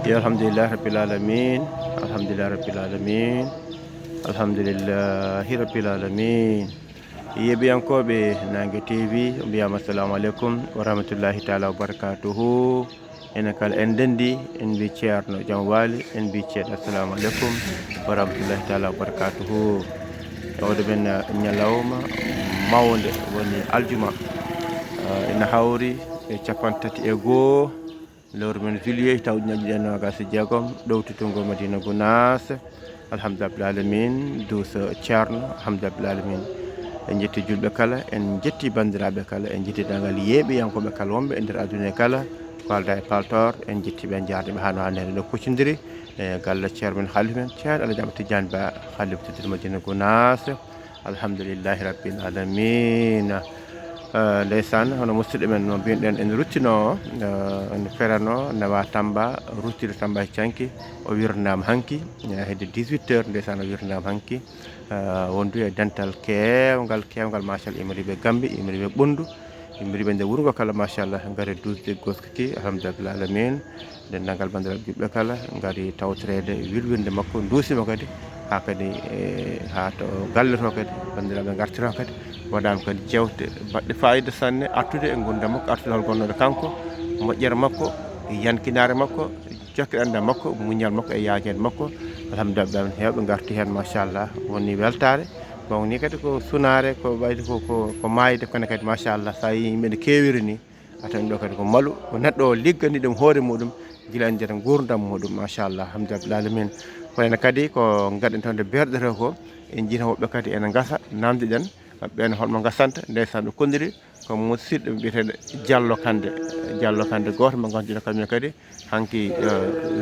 يا الحمد لله رب العالمين. الحمد لله رب العالمين. الحمد لله رب العالمين. yeɓiyankoɓe Nangue TV mbiyama assalamu aleykum wa rahmatullahi taala wa barakatuhu. enen kala en dendi en mbi ceerno jaam waali en mbi ceeɗo assalamu aleykum wa rahmatullahi taala wa barakatuhu. oɗo men ñalawma mawde woni aljuma ina hawri e 31 lewru men juillet taw ujunnaje ɗiɗi e nogas e jeegom ɗowtitungol Madina Gounass. alhamdulillah alamin duuso ceerno alhamdulillah alamin en jetti julɓe kala en jetti bandiraɓe kala en jettidangal yeeɓiyankoɓe kala wonɓe e nder aduna e kala ko alda e paltor en jettiɓe jardeɓe hano hannede no kuccodiri e galle ceerno men halife men ceerno Alaji Tidiane Ba halife teddude Madina Gounass. alhamdulillahi rabbil alamin. ndeysan hono musidɗo men no mbiɗen en ruttino en ferano nawa Tamba ruttide Tamba e canki o wirdama hanki hedde 18 heures ndeysan o wirdama hanki wondu e dental kewgal machallah imriɓe Gambi imriɓe Ɓondu imriɓe nde wuuro ngo kala machallah gaari dusde goskiki alhamdulillah alamin dendagal bandiraɓe julɓe kala gaari tawtorede wilwinde makko duusima kadi ha kadi ha to galle to kadi bandiraɓe gartiro kadi waɗama kadi jewte baɗɗe fayida sanne artude e gurdam makko artude hol gonnoɗo kanko moƴƴere makko yankinare makko jokkirande makko muñal makko e yaajede makko alhamdulillah hewɓe garti hen machallah woni weltare bon ni kadi ko sunare ko ɓayde ko mayde kono kadi machallah sa yi yimɓe ne kewiri ni atan ɗo kadi ko maalu ko neɗɗo o liggani ɗum hoore muɗum guila e nder gurdam muɗum machallah alhamdulillah alamin. kono kadi ko gaɗen tawde berɗete ko en jiita woɓɓe kadi ene gasa namde ɗen ɓen holmo gasanta ndeysan ɓe kondiri ko musidɗo biyeteɗo Diallo Kande goto mo ganduɗa kañum kadi hanki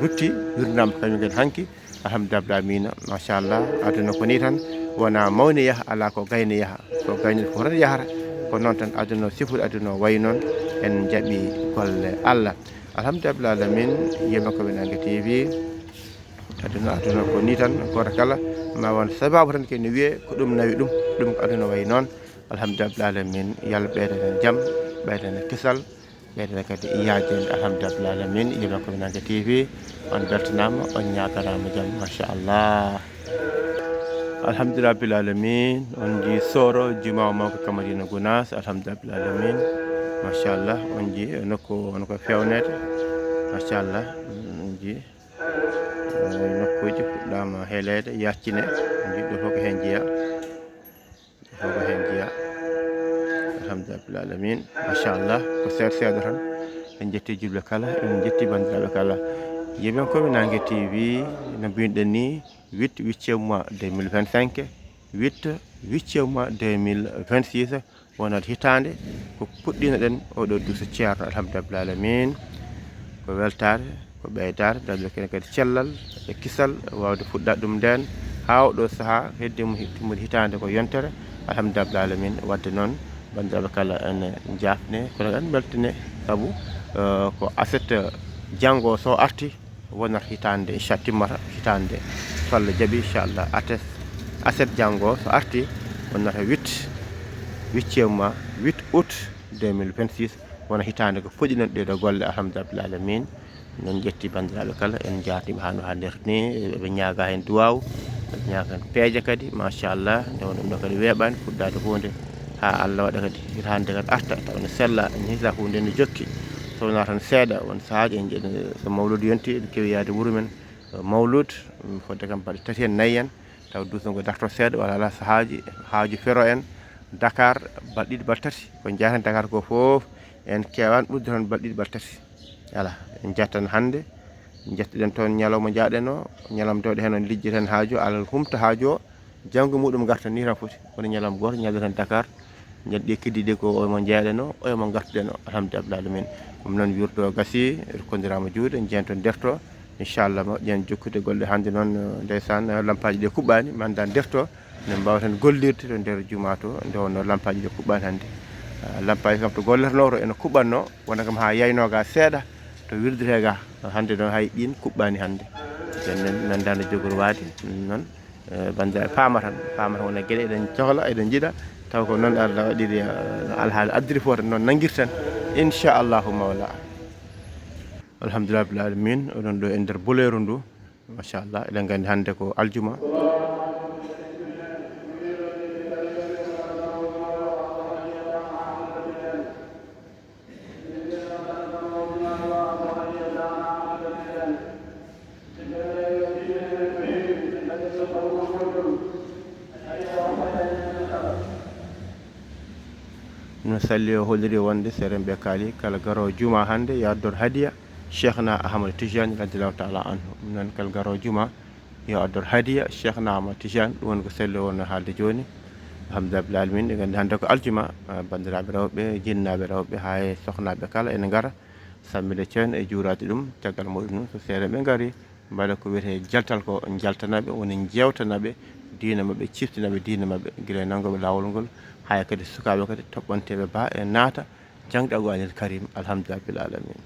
rutti wirdama kañum kadi hanki alhamdulillah amina machallah aduna ko ni tan wona mawni yaaha ala ko gayni yaaha ko gayni ko tan yahata ko noon tan aduna sifude aduna way noon en jaaɓi golle Allah alhamdulillah alamin yima koɓe Nangue TV aduna ko ni tan goto kala ma won sababu tan kene wiye ko ɗum nawi ɗum ko aduna way noon alhamdulillah alamin yallah ɓeydane jaam ɓeydane kisal ɓeydane kadi yaajede alhamdulillah alamin yima koɓe Nangue TV on beltanama on ñagarama jaam machallah alhamdulillah rabbil alamin. on ji soro jumawo mawko ka Madina Gounass alhamdulillah rabbil alamin machallah on ji nokku wonko fewnede machallah on ji nokkuji puɗɗama heelede yaccine on ji ɗo fof ko hen jeeya alhamdulillah rabbil alamin machallah ko seeɗa tan en jetti julɓe kala en jetti bandiraɓe kala yeɓen koɓe Nangue TV no mbinoɗen ni 8 mois 2025 8 mois 2026 wonat hitande ko puɗɗino ɗen oɗo duuso ceerno alhamdulillah rabbil alamin ko weltare ko ɓeydare dañɓe kene kadi cellal e kisal wawde fuɗɗade ɗum nden ha oɗo saaha heddimo timmude hitande ko yontere alhamdulillah rabbil alamin. wadde noon bandiraɓe kala ene jafne kono en beltane saabu ko aset janggo so arti wonata hitande inchallah timmata hitande so Allah jaaɓi inchallah aset janggo so arti wonnata 8 mois 8 août 2026 wona hitande ko fuɗɗinon ɗeɗo golle alhamdulillah rabbil alamin. non jetti bandiraɓe kala en jarniɓe hano hannde ni ɓe ñaaga hen duwaw ɓe ñaaga hen peeje kadi machallah nde won ɗum ɗo kadi weeɓani fuɗɗade hunde ha Allah waɗa kadi hitande kadi arta taw ne sella ne hisa hunde ne jokki so wona tan seeɗa won sahaji en jeeɗi so mawlud yonti en kewi yaade wuuro men mawlud fodde kam balɗe 3 en 4 en taw duusnogo darto seeɗa walla ala sahaji haaju fero en Dakar balɗe 2 balɗe 3 ko jahaten Dakar ko foof en kewani ɓurde toon balɗe 2 balɗe 3 ala en jattan hande jettoɗen toon ñalawma jaaɗen o ñalawma dewɗe hen on lijjeten haaju alal humta haaju o janggo muɗum garta ni tan foti woni ñalawma goto ñalloten Dakar ñalɗi keddi ɗi ko oymo jeeɗen o oymo gartuɗen o alhamdulillah rabbil alamin. ɗum noon wirdo gasi kondirama juuɗe jeen toon derto inchallah moƴƴen jokkude golle hande noon ndeysan lampaji ɗi kuɓɓani mi anda derto ne mbawaten gollirde to nder juma to nde wonno lampaji ɗi kuɓɓani hande lampaji kam to golletenoro ene kuɓɓanno wona kam ha yaynoga seeɗa to wirdete ga hande noon hay ɗin kuɓɓani hande jonnen nandano jogori waade noon bandiraɓe paama tan wona gueɗe eɗen cohla eɗen jiiɗa taw ko noon Allah waɗiri alhaali addiri foof noon nanguirten inchallahu mawla alhamdulillah rabbil alamin. Oɗon ɗo e nder boleru ndu machallah, eɗen gandi hande ko aljuma. no salli o holliri wonde seren ɓe kaali kala garowo juma hande yo addor hadiya cheikhna ahmadou tijani radiallahu taala anhu. ɗum noon kala garowo juma yo addor hadiya cheikhna ahmadou tijani. ɗum woni ko selli wonno haalde joni, alhamdulillah rabbil alamin. ɗe gandi hande ko aljuma, bandiraɓe rewɓe jinnaɓe rewɓe ha e sohnaɓe kala ene gara sammide ceerno e juurade ɗum. caggal muɗum noon so seeɗa ɓe gaari mbaɗa ko wiyete jaltal ko jaltanaɓe, woni jewtanaɓe diina mabɓe, ciftinaɓe diina mabɓe guila e nangoɓe lawol ngol haya kadi sukaɓe kadi toɓɓanteɓe ba e naata jangde alqouranil karim, alhamdulillah rabbil alamin.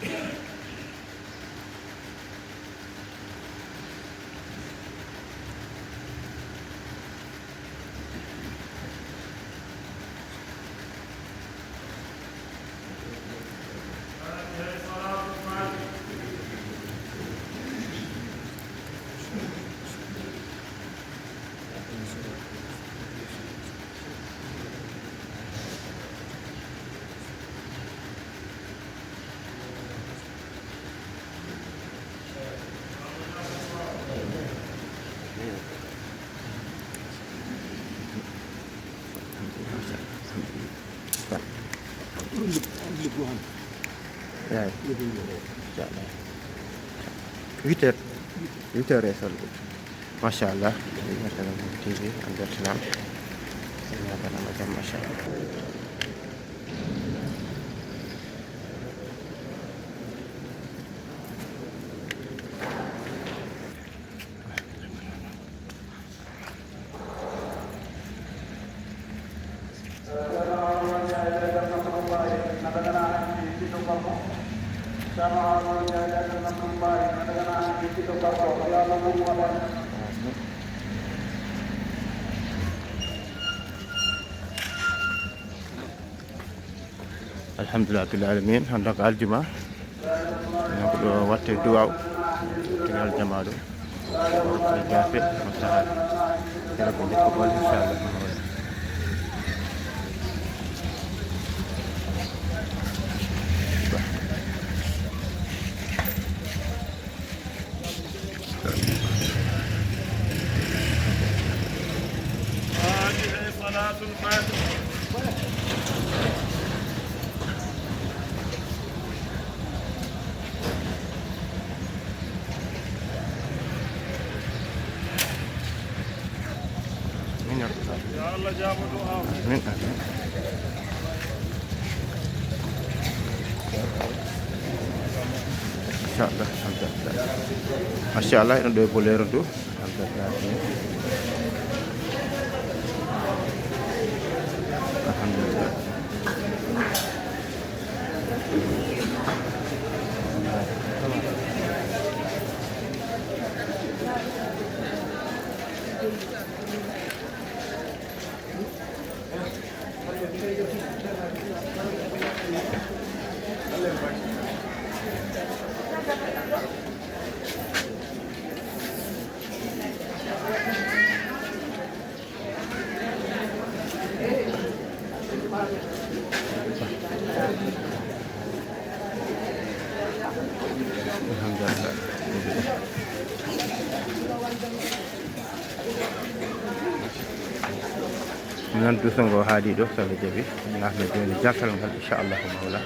Dạ. Dạ. 8 heures 8 heures ay sol masha Allah Masalam TV Anzar Salam Salam macam masha Allah Alhamdulillah rabbil alamin hande ko aljuma ko ɗo watte duwaw tingal jamaɗo jafe on saha ene ko jikko bol inchallah هذه صلاة الفاتحة يا الله جاب دعاء Insyaallah alhamdulillah masyaallah ina ɗo bolero ndu alhamdulillah alhamdulillah nan duso ngo haadi ɗo so Allah jaɓi nahno joni jakal ngal inchallahu mawla